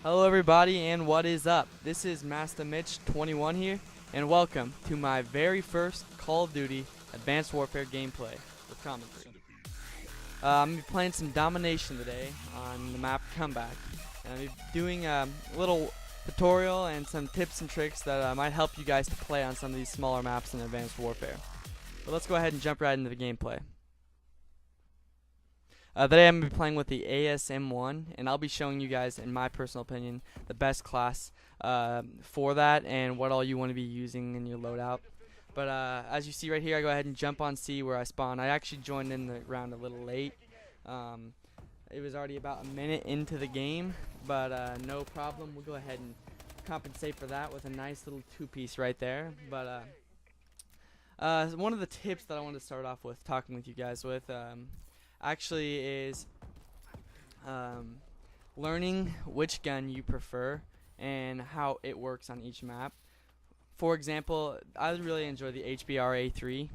Hello everybody and what is up? This is Master Mitch 21 here and welcome to my very first Call of Duty Advanced Warfare gameplay with commentary. I'm going to be playing some domination today on the map Comeback, and I'll be doing a little tutorial and some tips and tricks that might help you guys to play on some of these smaller maps in Advanced Warfare. But let's go ahead and jump right into the gameplay. Today I'm going to be playing with the ASM1, and I'll be showing you guys, in my personal opinion, the best class for that and what all you want to be using in your loadout. But as you see right here, I go ahead and jump on C where I spawn. I actually joined in the round a little late. It was already about a minute into the game, but no problem. We'll go ahead and compensate for that with a nice little two-piece right there. But one of the tips that I wanted to start off with talking with you guys with actually is learning which gun you prefer and how it works on each map. For example, I really enjoy the HBR-A3.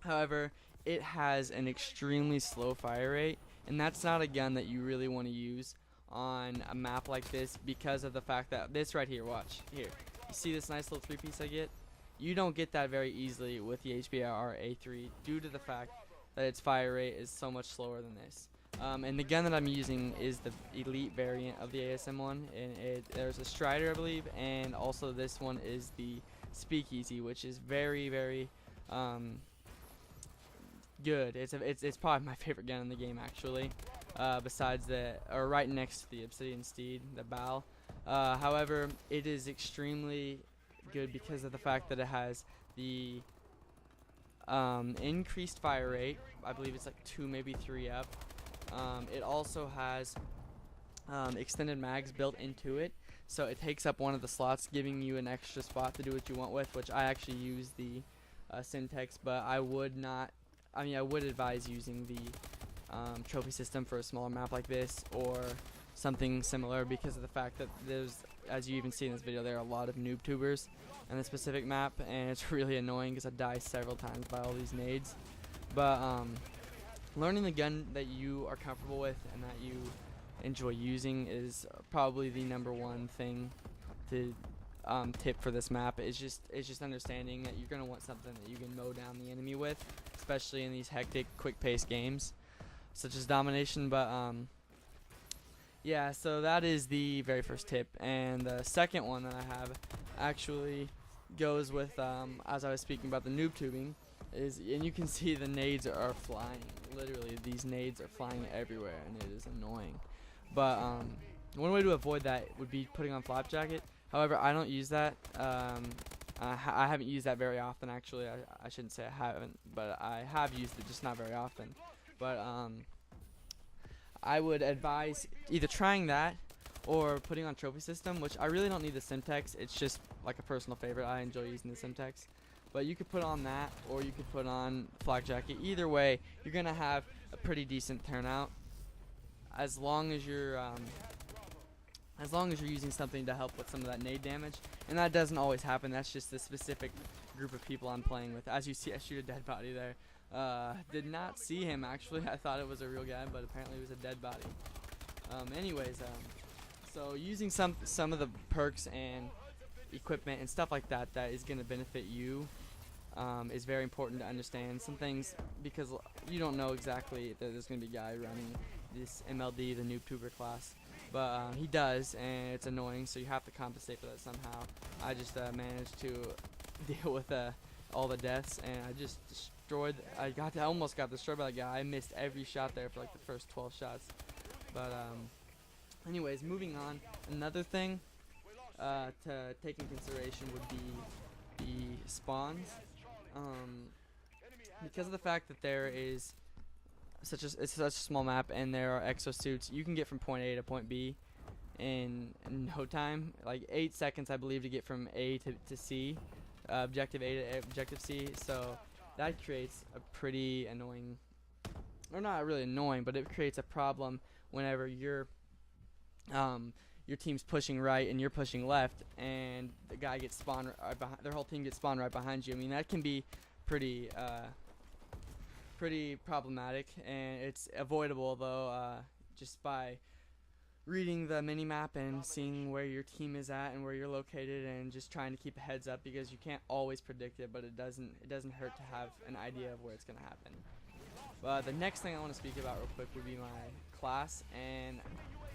However, it has an extremely slow fire rate, and that's not a gun that you really want to use on a map like this because of the fact that this right here, watch here, you see this nice little three-piece I get? You don't get that very easily with the HBR-A3 due to the fact that its fire rate is so much slower than this. And the gun that I'm using is the elite variant of the ASM1, and there's a Strider, I believe, and also this one is the Speakeasy, which is very, very good. It's probably my favorite gun in the game, actually, besides or right next to the Obsidian Steed, the BAL. However, it is extremely good because of the fact that it has the increased fire rate. I believe it's like 2, maybe 3 up. It also has extended mags built into it, so it takes up one of the slots, giving you an extra spot to do what you want with, which I actually use the Syntex, but I would advise using the trophy system for a smaller map like this or something similar, because of the fact that there's, as you even see in this video, there are a lot of noob tubers in this specific map, and it's really annoying because I die several times by all these nades. But learning the gun that you are comfortable with and that you enjoy using is probably the #1 thing to tip for this map. It's just understanding that you're gonna want something that you can mow down the enemy with, especially in these hectic, quick-paced games such as domination. But yeah, so that is the very first tip, and the second one that I have actually goes with, as I was speaking about the noob tubing, and you can see the nades are flying. Literally, these nades are flying everywhere, and it is annoying. But one way to avoid that would be putting on flak jacket. However, I don't use that. I haven't used that very often, actually. I shouldn't say I haven't, but I have used it, just not very often. But I would advise either trying that or putting on trophy system, which I really don't need the Simtex. It's just like a personal favorite. I enjoy using the Simtex. But you could put on that, or you could put on flak jacket. Either way, you're gonna have a pretty decent turnout, as long as you're using something to help with some of that nade damage. And that doesn't always happen. That's just the specific group of people I'm playing with. As you see, I shoot a dead body there. Did not see him, actually. I thought it was a real guy, but apparently it was a dead body. Anyways, so using some of the perks and equipment and stuff like that is going to benefit you is very important to understand. Some things, because you don't know exactly that there's going to be a guy running this MLD, the noob tuber class, but he does, and it's annoying, so you have to compensate for that somehow. I just managed to deal with all the deaths, and I just I almost got destroyed by the guy. I missed every shot there for like the first 12 shots. But anyways, moving on. Another thing to take in consideration would be the spawns. Because of the fact that there is it's such a small map and there are exosuits, you can get from point A to point B in no time, like 8 seconds, I believe, to get from A to C, objective A to objective C. So that creates a pretty annoying, or not really annoying, but it creates a problem whenever your team's pushing right and you're pushing left, and the guy gets spawned right behind, their whole team gets spawned right behind you. I mean, that can be pretty problematic, and it's avoidable though, just by reading the mini map and seeing where your team is at and where you're located, and just trying to keep a heads up, because you can't always predict it, but it doesn't hurt to have an idea of where it's going to happen. The next thing I want to speak about real quick would be my class, and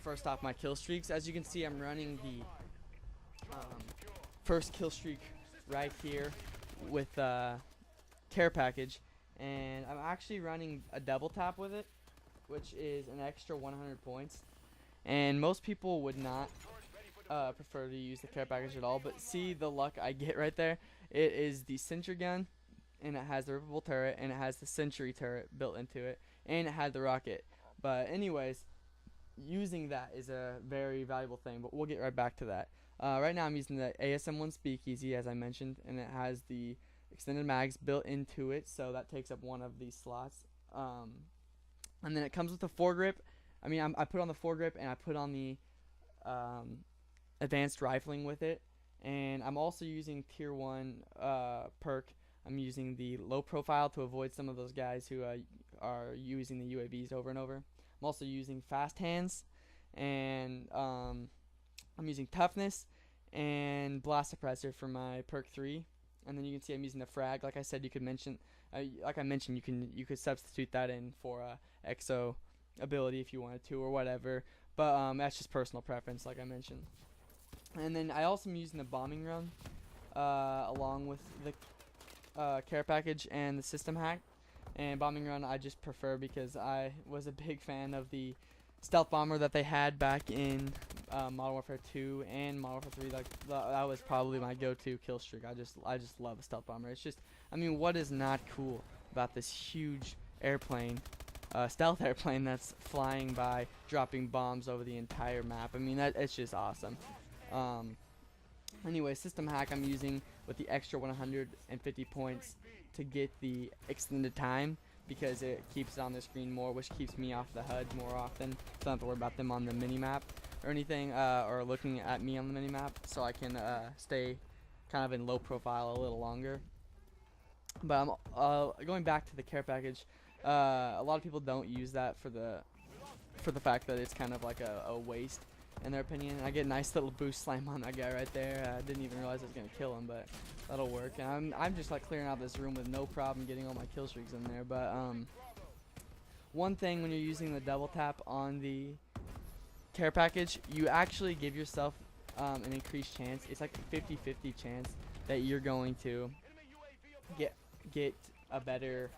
first off, my kill streaks. As you can see, I'm running the first kill streak right here with care package, and I'm actually running a double tap with it, which is an extra 100 points. And most people would not prefer to use the care package at all, but see the luck I get right there. It is the sentry gun, and it has the rippable turret, and it has the sentry turret built into it, and it had the rocket. But anyways, using that is a very valuable thing, but we'll get right back to that. Right now I'm using the ASM1 Speakeasy, as I mentioned, and it has the extended mags built into it, so that takes up one of these slots. And then it comes with a foregrip. I mean, I put on the foregrip, and I put on the advanced rifling with it, and I'm also using tier 1 perk. I'm using the low profile to avoid some of those guys who are using the UAVs over and over. I'm also using fast hands, and I'm using toughness and blast suppressor for my perk 3. And then you can see I'm using the frag. Like I said, you mentioned, you could substitute that in for exo ability if you wanted to, or whatever. But that's just personal preference, like I mentioned. And then I also am using the bombing run along with the care package and the system hack. And bombing run I just prefer because I was a big fan of the stealth bomber that they had back in Modern Warfare 2 and Modern Warfare 3. Like that was probably my go-to kill streak. I just love a stealth bomber. It's just, I mean, what is not cool about this huge airplane, stealth airplane that's flying by, dropping bombs over the entire map? I mean, it's just awesome. Anyway, system hack I'm using with the extra 150 points to get the extended time, because it keeps it on the screen more, which keeps me off the HUD more often, so I don't have to worry about them on the mini-map or anything, or looking at me on the mini-map, so I can stay kind of in low profile a little longer. But I'm going back to the care package. A lot of people don't use that for the fact that it's kind of like a waste in their opinion. I get a nice little boost slam on that guy right there. I didn't even realize I was gonna kill him, but that'll work. And I'm just like clearing out this room with no problem getting all my kill streaks in there. But one thing when you're using the double tap on the care package, you actually give yourself an increased chance. It's like a 50-50 chance that you're going to get a better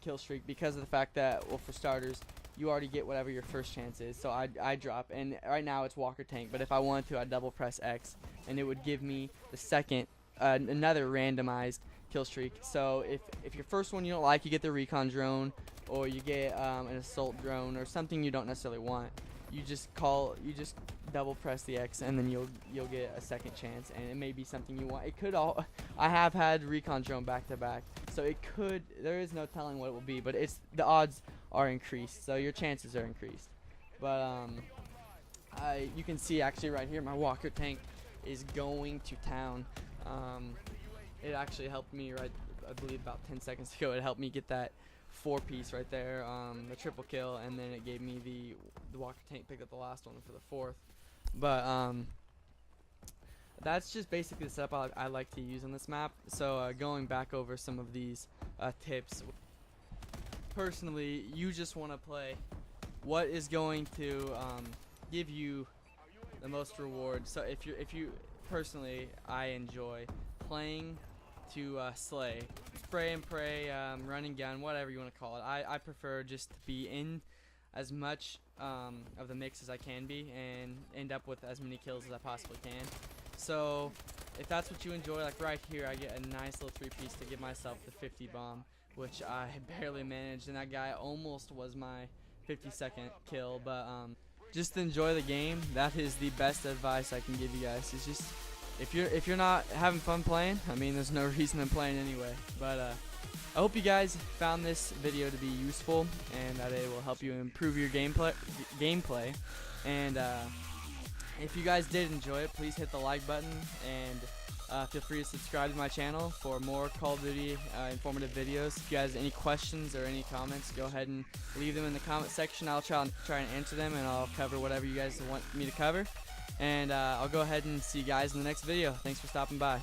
kill streak, because of the fact that, well, for starters, you already get whatever your first chance is. So I drop, and right now it's Walker Tank, but if I wanted to, I'd double press X, and it would give me the second, another randomized kill streak. So if your first one you don't like, you get the recon drone, or you get an assault drone, or something you don't necessarily want. You just double press the X, and then you'll get a second chance, and it may be something you want. It could all. I have had recon drone back to back, so it could. There is no telling what it will be, but the odds are increased, so your chances are increased. But you can see actually right here, my Walker Tank is going to town. It actually helped me I believe about 10 seconds ago. It helped me get that 4-piece right there, the triple kill, and then it gave me the Walker Tank, picked up the last one for the 4th. But that's just basically the setup I like to use on this map. So going back over some of these tips. Personally, you just want to play what is going to give you the most reward. So if you personally, I enjoy playing to slay, spray and pray, run and gun, whatever you want to call it. I prefer just to be in as much of the mix as I can be, and end up with as many kills as I possibly can. So if that's what you enjoy, like right here, I get a nice little 3-piece to give myself the 50 bomb, which I barely managed, and that guy almost was my 52nd kill. But just enjoy the game. That is the best advice I can give you guys. It's just, if you're not having fun playing, I mean, there's no reason in playing anyway. But I hope you guys found this video to be useful, and that it will help you improve your gameplay. And if you guys did enjoy it, please hit the like button, and Feel free to subscribe to my channel for more Call of Duty informative videos. If you guys have any questions or any comments, go ahead and leave them in the comment section. I'll try and answer them, and I'll cover whatever you guys want me to cover. And I'll go ahead and see you guys in the next video. Thanks for stopping by.